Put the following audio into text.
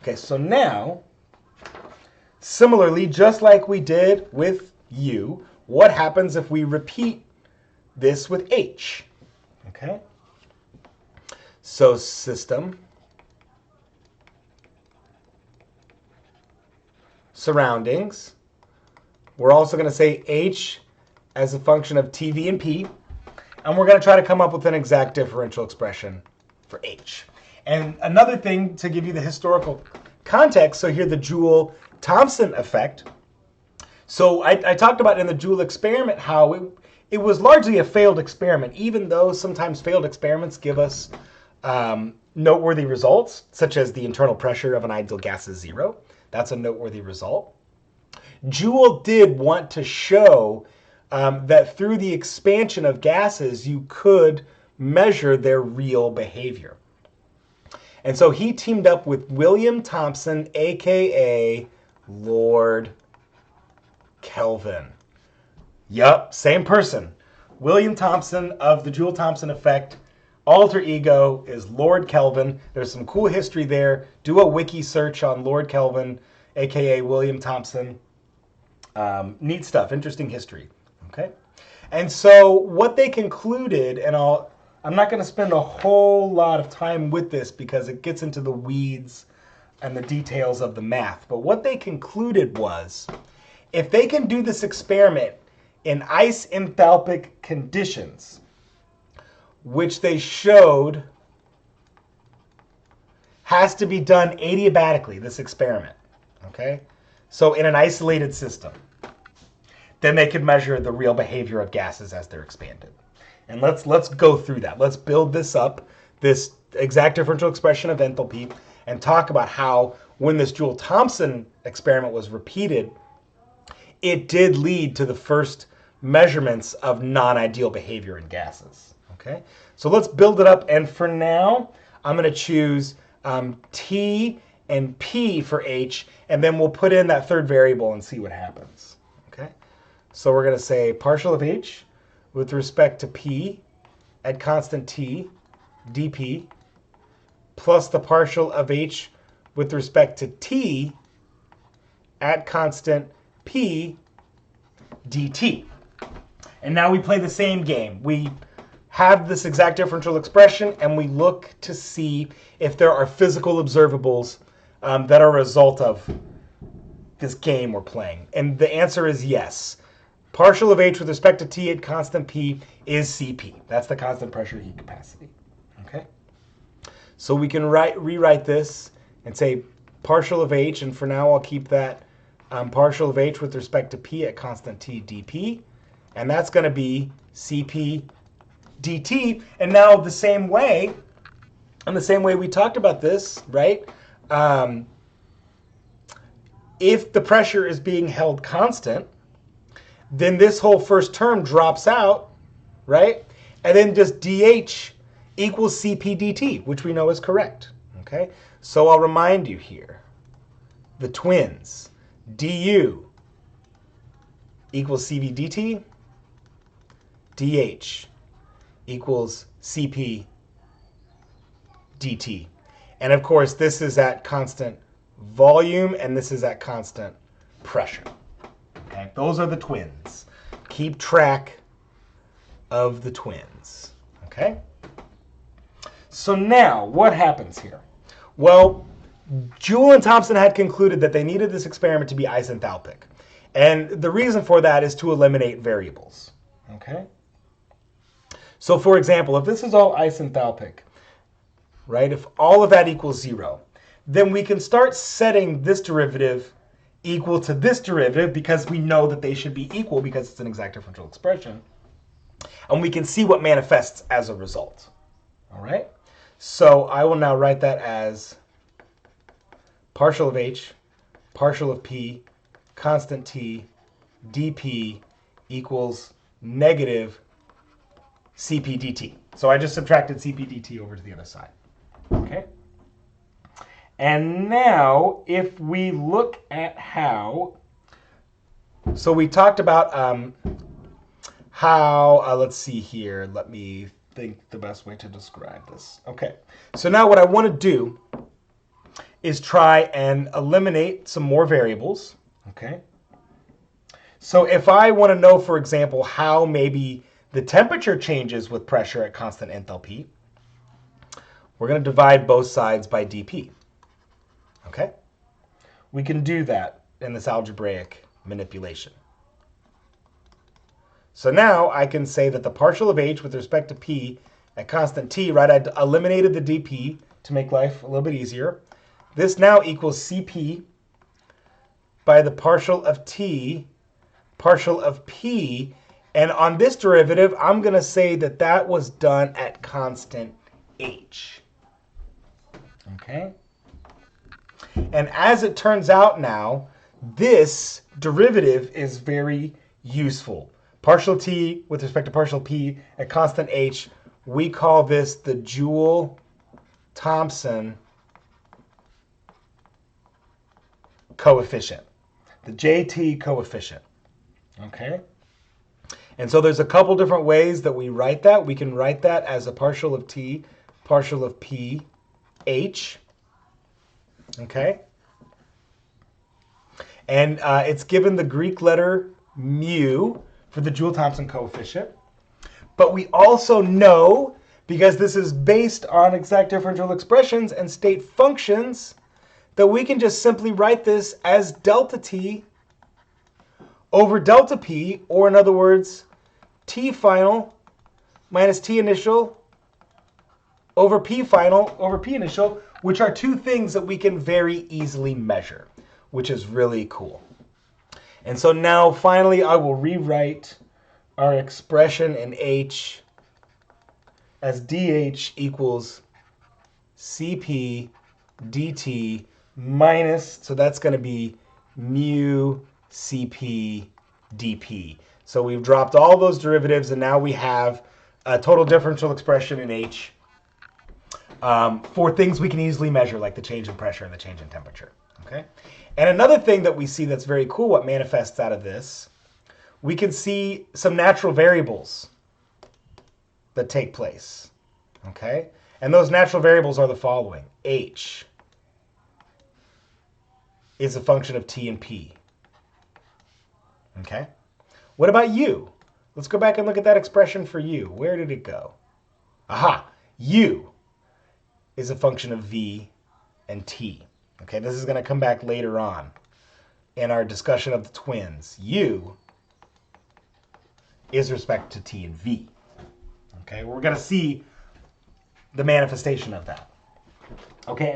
Okay, so now, similarly, just like we did with U, what happens if we repeat this with H? Okay, so system, surroundings. We're also going to say H as a function of T, V, and P. And we're going to try to come up with an exact differential expression for H. And another thing to give you the historical context, so here the Joule-Thomson effect. So I talked about in the Joule experiment how it was largely a failed experiment, even though sometimes failed experiments give us noteworthy results, such as the internal pressure of an ideal gas is 0. That's a noteworthy result. Joule did want to show that through the expansion of gases, you could measure their real behavior. And so he teamed up with William Thompson, aka Lord Kelvin. Yup, same person. William Thompson of the Joule-Thomson effect. Alter ego is Lord Kelvin. There's some cool history there. Do a wiki search on Lord Kelvin, aka William Thompson. Neat stuff, interesting history. Okay, and so what they concluded, and I'm not going to spend a whole lot of time with this because it gets into the weeds and the details of the math, but what they concluded was if they can do this experiment in ice enthalpic conditions, which they showed has to be done adiabatically, this experiment, okay? So in an isolated system, then they could measure the real behavior of gases as they're expanded. And let's go through that. Let's build this up, this exact differential expression of enthalpy, and talk about how when this Joule-Thomson experiment was repeated, it did lead to the first measurements of non-ideal behavior in gases. Okay, so let's build it up. And for now, I'm going to choose T and P for H, and then we'll put in that third variable and see what happens. Okay, so we're going to say partial of H with respect to P at constant T dP plus the partial of H with respect to T at constant P dt. And now we play the same game. We have this exact differential expression, and we look to see if there are physical observables that are a result of this game we're playing. And the answer is yes. Partial of H with respect to T at constant P is Cp. That's the constant pressure heat capacity. Okay? So we can rewrite this and say partial of H, and for now I'll keep that partial of H with respect to P at constant T dP, and that's going to be Cp dt. And now the same way, we talked about this, right? If the pressure is being held constant, then this whole first term drops out, right? And then just dH equals Cp dt, which we know is correct. Okay? So I'll remind you here, the twins, du equals Cv dt, dH equals Cp dt. And of course, this is at constant volume, and this is at constant pressure. Okay? Those are the twins. Keep track of the twins. Okay? So now, what happens here? Well, Joule and Thompson had concluded that they needed this experiment to be isenthalpic. And the reason for that is to eliminate variables. Okay? So for example, if this is all isenthalpic, right, if all of that equals 0, then we can start setting this derivative equal to this derivative because we know that they should be equal because it's an exact differential expression. And we can see what manifests as a result. All right? So I will now write that as partial of H, partial of P, constant T, dP equals negative Cp dt. So I just subtracted Cp dt over to the other side. Okay? And now, if we look at how, so we talked about how, let's see here, let me think the best way to describe this. Okay, so now what I want to do is try and eliminate some more variables. Okay. So if I want to know, for example, how maybe the temperature changes with pressure at constant enthalpy, we're going to divide both sides by dP. Okay? We can do that in this algebraic manipulation. So now I can say that the partial of H with respect to P at constant T, right, I eliminated the dP to make life a little bit easier. This now equals Cp by the partial of T, partial of P, and on this derivative, I'm going to say that that was done at constant H. Okay? And as it turns out now, this derivative is very useful. Partial T with respect to partial P at constant H, we call this the Joule-Thomson coefficient, the JT coefficient. Okay? And so there's a couple different ways that we write that. We can write that as a partial of T, partial of P, H. Okay? And it's given the Greek letter mu for the Joule-Thomson coefficient. But we also know, because this is based on exact differential expressions and state functions, that we can just simply write this as delta T over delta P, or in other words, T final minus T initial over P final over P initial, which are two things that we can very easily measure, which is really cool. And so now finally I will rewrite our expression in H as dH equals Cp dt minus, so that's going to be mu Cp dP. So we've dropped all those derivatives, and now we have a total differential expression in H for things we can easily measure, like the change in pressure and the change in temperature. Okay? And another thing that we see that's very cool, what manifests out of this, we can see some natural variables that take place. Okay? And those natural variables are the following. H is a function of T and P. Okay? What about U? Let's go back and look at that expression for U. Where did it go? Aha! U is a function of V and T. Okay, this is going to come back later on in our discussion of the twins. U is respect to T and V. Okay, we're going to see the manifestation of that. Okay.